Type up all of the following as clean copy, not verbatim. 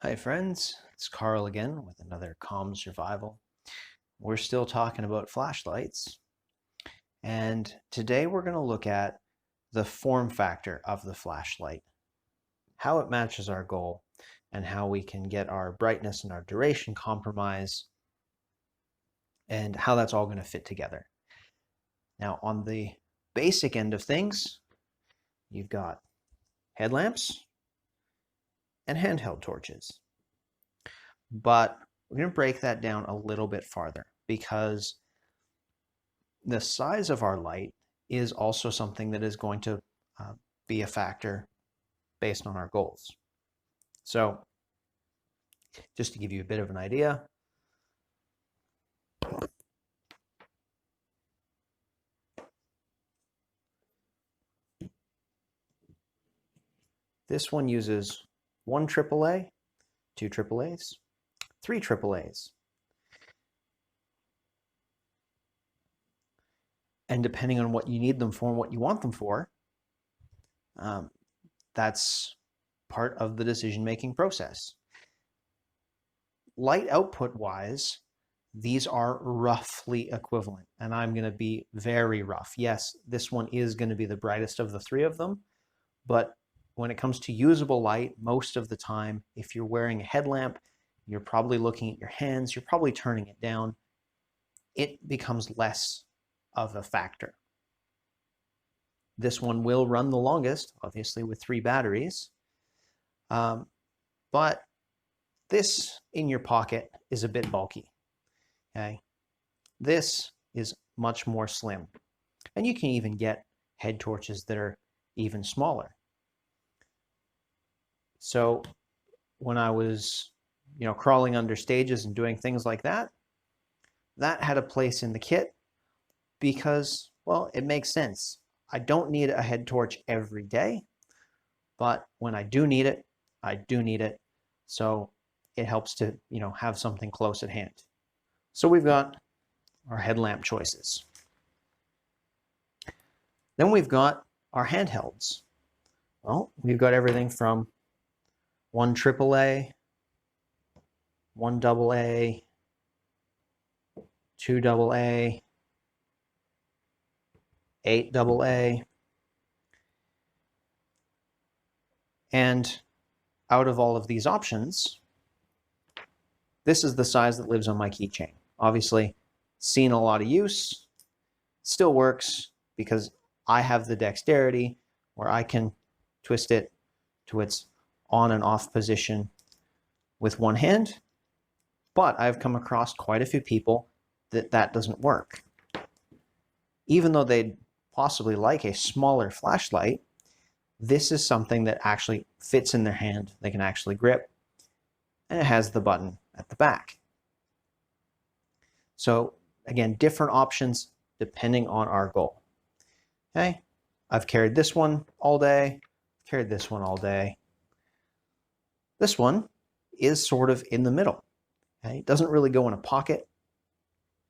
Hi friends, it's Carl again with another Calm Survival. We're still talking about flashlights, and today we're going to look at the form factor of the flashlight, how it matches our goal, and how we can get our brightness and our duration compromised, and how that's all going to fit together. Now, on the basic end of things, you've got headlamps and handheld torches. But we're going to break that down a little bit farther because the size of our light is also something that is going to be a factor based on our goals. So just to give you a bit of an idea, this one uses 1 AAA, 2 AAAs, 3 AAAs. And depending on what you need them for and what you want them for, that's part of the decision-making process. Light output wise, these are roughly equivalent, and I'm going to be very rough. Yes, this one is going to be the brightest of the three of them, but when it comes to usable light, most of the time, if you're wearing a headlamp, you're probably looking at your hands, you're probably turning it down. It becomes less of a factor. This one will run the longest, obviously with 3 batteries, but this in your pocket is a bit bulky. Okay, this is much more slim, and you can even get head torches that are even smaller. So when I was, crawling under stages and doing things like that, that had a place in the kit because, well, it makes sense. I don't need a head torch every day, but when I do need it, I do need it. So it helps to, have something close at hand. So we've got our headlamp choices. Then we've got our handhelds. Well, we've got everything from 1 AAA, 1 AA, 2 AA, 8 AA, and out of all of these options, this is the size that lives on my keychain. Obviously, seen a lot of use, still works because I have the dexterity where I can twist it to its on and off position with one hand, but I've come across quite a few people that doesn't work. Even though they'd possibly like a smaller flashlight, this is something that actually fits in their hand, they can actually grip, and it has the button at the back. So again, different options depending on our goal. Okay, I've carried this one all day, carried this one all day. This one is sort of in the middle. Okay, it doesn't really go in a pocket,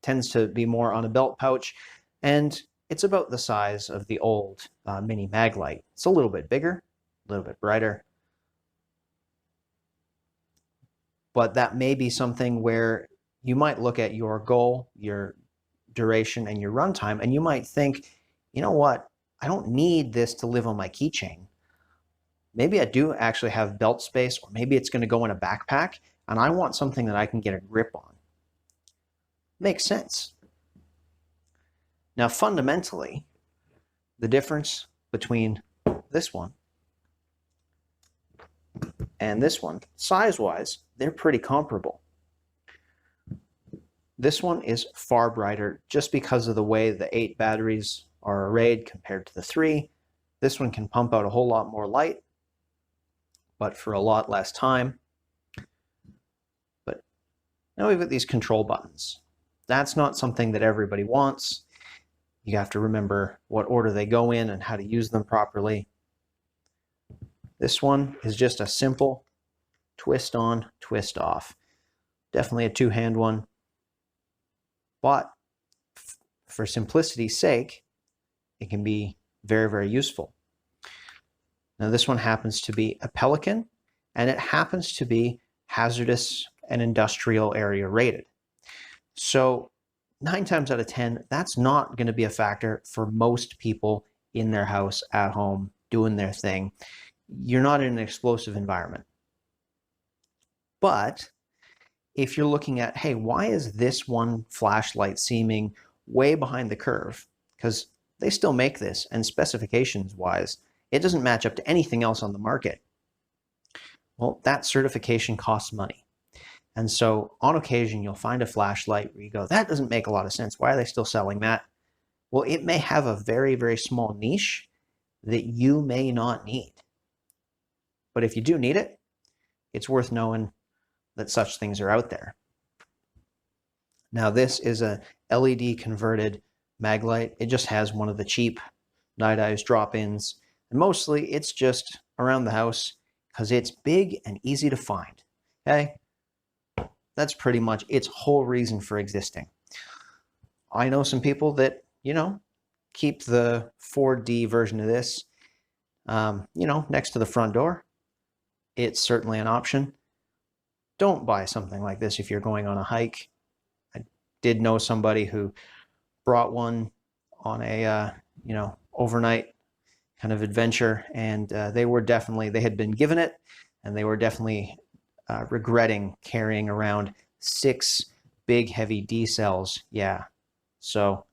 tends to be more on a belt pouch, and it's about the size of the old mini Maglite. It's a little bit bigger, a little bit brighter, but that may be something where you might look at your goal, your duration, and your runtime, and you might think, you know what, I don't need this to live on my keychain. Maybe I do actually have belt space, or maybe it's going to go in a backpack, and I want something that I can get a grip on. Makes sense. Now, fundamentally, the difference between this one and this one, size-wise, they're pretty comparable. This one is far brighter just because of the way the 8 batteries are arrayed compared to the 3. This one can pump out a whole lot more light, but for a lot less time. But now we've got these control buttons. That's not something that everybody wants. You have to remember what order they go in and how to use them properly. This one is just a simple twist on, twist off. Definitely a 2-hand one, but for simplicity's sake, it can be very, very useful. Now this one happens to be a Pelican, and it happens to be hazardous and industrial area rated. So 9 times out of 10, that's not going to be a factor for most people in their house, at home, doing their thing. You're not in an explosive environment. But if you're looking at, hey, why is this one flashlight seeming way behind the curve? Because they still make this, and specifications wise, it doesn't match up to anything else on the market. Well, that certification costs money. And so on occasion, you'll find a flashlight where you go, that doesn't make a lot of sense. Why are they still selling that? Well, it may have a very, very small niche that you may not need. But if you do need it, it's worth knowing that such things are out there. Now, this is a LED converted Maglite. It just has one of the cheap Nite Ize drop-ins. And mostly it's just around the house because it's big and easy to find. Okay? That's pretty much its whole reason for existing. I know some people that, keep the 4D version of this, next to the front door. It's certainly an option. Don't buy something like this if you're going on a hike. I did know somebody who brought one on a, overnight kind of adventure, and they had been given it, and they were definitely regretting carrying around 6 big heavy D cells. Yeah, so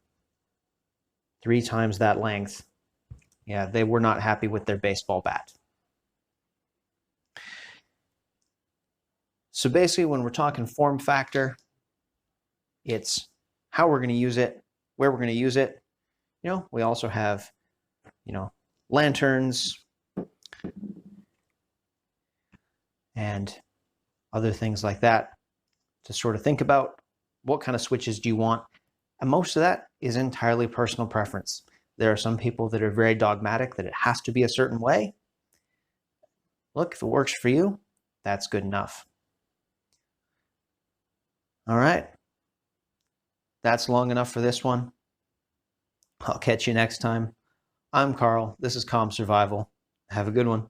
3 times that length. Yeah, they were not happy with their baseball bat. So basically, when we're talking form factor, it's how we're going to use it, where we're going to use it. We also have, lanterns and other things like that to sort of think about. What kind of switches do you want? And most of that is entirely personal preference. There are some people that are very dogmatic that it has to be a certain way. Look, if it works for you, that's good enough. All right. That's long enough for this one. I'll catch you next time. I'm Carl. This is Calm Survival. Have a good one.